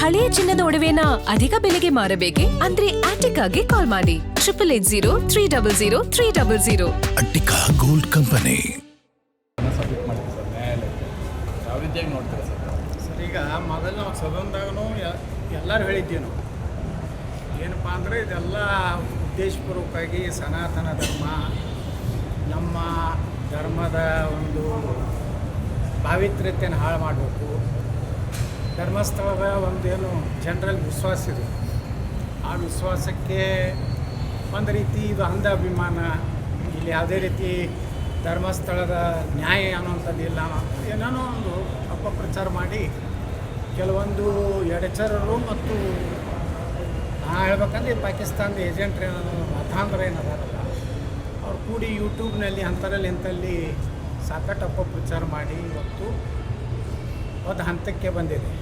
ಹಳೆಯ ಚಿನ್ನದ ಒಡವೆನ ಅಧಿಕ ಬೆಲೆಗೆ ಮಾರಬೇಕೆ? ಅಂದ್ರೆ ಆಟಿಕಾಗೆ ಕಾಲ್ ಮಾಡಿ 8880 ಅಟ್ಟಿಕಾ ಗೋಲ್ಡ್ ಕಂಪನಿ. ಯಾವ ರೀತಿಯಾಗಿ ನೋಡ್ತೀರಾ ಸರ್? ಈಗ ಮೊದಲು ನಾವು ಸದನದಾಗೂ ಎಲ್ಲರೂ ಹೇಳಿದ್ದೀವಿ ನಾವು ಏನಪ್ಪ ಅಂದರೆ ಇದೆಲ್ಲ ಉದ್ದೇಶಪೂರ್ವಕವಾಗಿ ಸನಾತನ ಧರ್ಮ ನಮ್ಮ ಧರ್ಮದ ಒಂದು ಪಾವಿತ್ರ್ಯತೆಯನ್ನು ಹಾಳು ಮಾಡಬೇಕು. ಧರ್ಮಸ್ಥಳದ ಒಂದೇನು ಜನರಲ್ಲಿ ವಿಶ್ವಾಸ ಇದೆ, ಆ ವಿಶ್ವಾಸಕ್ಕೆ ಒಂದು ರೀತಿ ಇದು ಅಂಧ ಅಭಿಮಾನ, ಇಲ್ಲಿ ಯಾವುದೇ ರೀತಿ ಧರ್ಮಸ್ಥಳದ ನ್ಯಾಯ ಅನ್ನೋಂಥದ್ದು ಇಲ್ಲ, ಏನೇನೋ ಒಂದು ಅಪಪ್ರಚಾರ ಮಾಡಿ ಕೆಲವೊಂದು ಎಡಚರರು ಮತ್ತು ನಾ ಹೇಳ್ಬೇಕಂದ್ರೆ ಪಾಕಿಸ್ತಾನದ ಏಜೆಂಟ್ರು ಏನೋ ಮತಾಂತರ ಏನದಾರಲ್ಲ ಅವ್ರು ಕೂಡಿ ಯೂಟ್ಯೂಬ್ನಲ್ಲಿ ಅಂಥರಲ್ಲಿ ಇಂಥಲ್ಲಿ ಸಾಕಷ್ಟು ಅಪಪ್ರಚಾರ ಮಾಡಿ ಇವತ್ತು ಒಂದು ಹಂತಕ್ಕೆ ಬಂದಿದೆ.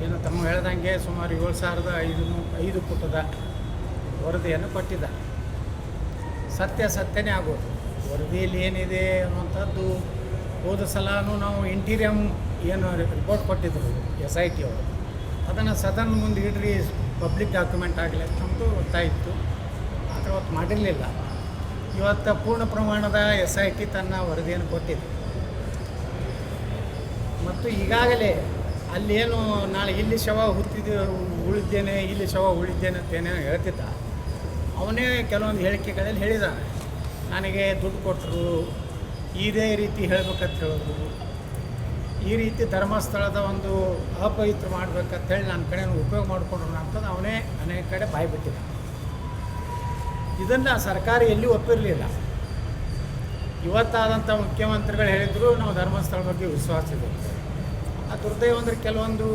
ಏನು ತಮ್ಮ ಹೇಳ್ದಂಗೆ ಸುಮಾರು 7,500 ಪುಟದ ವರದಿಯನ್ನು ಕೊಟ್ಟಿದ್ದಾರೆ. ಸತ್ಯನೇ ಆಗೋದು. ವರದಿಯಲ್ಲಿ ಏನಿದೆ ಅನ್ನುವಂಥದ್ದು ಹೋದ ಸಲನೂ ನಾವು ಇಂಟೀರಿಯಮ್ ಏನು ರಿಪೋರ್ಟ್ ಕೊಟ್ಟಿದ್ದರು SIT ಅವರು, ಅದನ್ನು ಸದನ ಮುಂದೆ ಇಡ್ರಿ ಪಬ್ಲಿಕ್ ಡಾಕ್ಯುಮೆಂಟ್ ಆಗಲಿ ಅಂತಂದು ಗೊತ್ತಾಯಿತು. ಆದರೆ ಅವತ್ತು ಮಾಡಿರಲಿಲ್ಲ. ಇವತ್ತು ಪೂರ್ಣ ಪ್ರಮಾಣದ SIT ತನ್ನ ವರದಿಯನ್ನು ಕೊಟ್ಟಿದೆ. ಮತ್ತು ಈಗಾಗಲೇ ಅಲ್ಲೇನು ನಾಳೆ ಇಲ್ಲಿ ಶವ ಉಳಿದ್ದೇನೆ ಇಲ್ಲಿ ಶವ ಉಳಿದ್ದೇನೆ ಅಂತೇನೇನು ಹೇಳ್ತಿದ್ದ, ಅವನೇ ಕೆಲವೊಂದು ಹೇಳಿಕೆಗಳಲ್ಲಿ ಹೇಳಿದ್ದಾನೆ, ನನಗೆ ದುಡ್ಡು ಕೊಟ್ಟರು, ಇದೇ ರೀತಿ ಹೇಳ್ಬೇಕಂತ ಹೇಳಿದ್ರು, ಈ ರೀತಿ ಧರ್ಮಸ್ಥಳದ ಒಂದು ಅಪವಿತ್ರ ಮಾಡ್ಬೇಕಂತೇಳಿ ನನ್ನ ಕಡೆ ಉಪಯೋಗ ಮಾಡಿಕೊಂಡ್ರು ಅಂತಂದು ಅವನೇ ಅನೇಕ ಕಡೆ ಬಾಯ್ಬಿಟ್ಟಿದ್ದ. ಇದನ್ನು ಸರ್ಕಾರ ಎಲ್ಲಿ ಒಪ್ಪಿರಲಿಲ್ಲ. ಇವತ್ತಾದಂಥ ಮುಖ್ಯಮಂತ್ರಿಗಳು ಹೇಳಿದರು ನಾವು ಧರ್ಮಸ್ಥಳ ಬಗ್ಗೆ ವಿಶ್ವಾಸ ಇದೆ. ಆ ದುರ್ದೈವ ಅಂದರೆ ಕೆಲವೊಂದು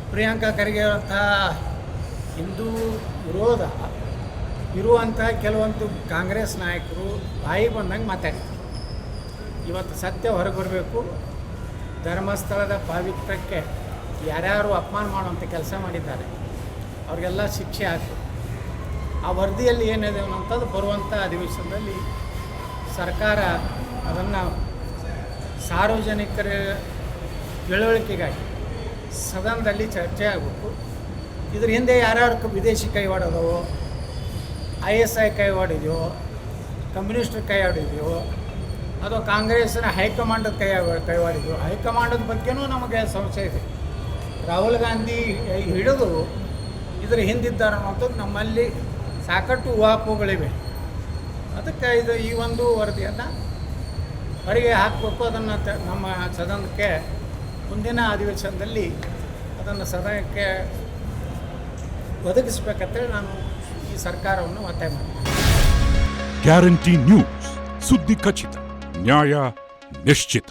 ಪ್ರಿಯಾಂಕಾ ಖರ್ಗೆ ಅವರಂಥ ಹಿಂದೂ ವಿರೋಧ ಇರುವಂಥ ಕೆಲವೊಂದು ಕಾಂಗ್ರೆಸ್ ನಾಯಕರು ಬಾಯಿ ಬಂದಂಗೆ ಮಾತಾಡ್ತಾರೆ. ಇವತ್ತು ಸತ್ಯ ಹೊರಗೆ ಬರಬೇಕು. ಧರ್ಮಸ್ಥಳದ ಪಾವಿತ್ರ್ಯಕ್ಕೆ ಯಾರ್ಯಾರು ಅಪಮಾನ ಮಾಡುವಂಥ ಕೆಲಸ ಮಾಡಿದ್ದಾರೆ ಅವ್ರಿಗೆಲ್ಲ ಶಿಕ್ಷೆ ಆಗಬೇಕು. ಆ ವರದಿಯಲ್ಲಿ ಏನಿದೆ ಅನ್ನೋಂಥದ್ದು ಬರುವಂಥ ಅಧಿವೇಶನದಲ್ಲಿ ಸರ್ಕಾರ ಅದನ್ನು ಸಾರ್ವಜನಿಕರ ತಿಳುವಳಿಕೆಗಾಗಿ ಸದನದಲ್ಲಿ ಚರ್ಚೆ ಆಗಬೇಕು. ಇದ್ರ ಹಿಂದೆ ಯಾರ್ಯಾರು ವಿದೇಶಿ ಕೈವಾಡೋದವೋ, ISI ಕೈವಾಡಿದೆಯೋ, ಕಮ್ಯುನಿಸ್ಟ್ರ ಕೈವಾಡಿದೆಯೋ, ಅಥವಾ ಕಾಂಗ್ರೆಸ್ಸಿನ ಹೈಕಮಾಂಡದ ಕೈವಾಡಿದೆಯೋ, ಹೈಕಮಾಂಡದ ಬಗ್ಗೆನೂ ನಮಗೆ ಸಂಶಯ ಇದೆ. ರಾಹುಲ್ ಗಾಂಧಿ ಹಿಡಿದು ಇದರ ಹಿಂದಿದ್ದಾರೆ ಅನ್ನೋಂಥದ್ದು ನಮ್ಮಲ್ಲಿ ಸಾಕಷ್ಟು ಊಹಾಪೋಹಗಳಿವೆ. ಅದಕ್ಕೆ ಈ ಒಂದು ವರದಿಯನ್ನು ಹೊರಗೆ ಹಾಕಬೇಕು. ಅದನ್ನು ನಮ್ಮ ಸದನಕ್ಕೆ ಮುಂದಿನ ಅಧಿವೇಶನದಲ್ಲಿ ಅದನ್ನು ಸದನಕ್ಕೆ ಒದಗಿಸಬೇಕಂತೇಳಿ ನಾನು ಈ ಸರ್ಕಾರವನ್ನು ಒತ್ತಾಯ ಮಾಡ್ತೀನಿ. ಗ್ಯಾರಂಟಿ ನ್ಯೂಸ್, ಸುದ್ದಿ ಖಚಿತ, ನ್ಯಾಯ ನಿಶ್ಚಿತ.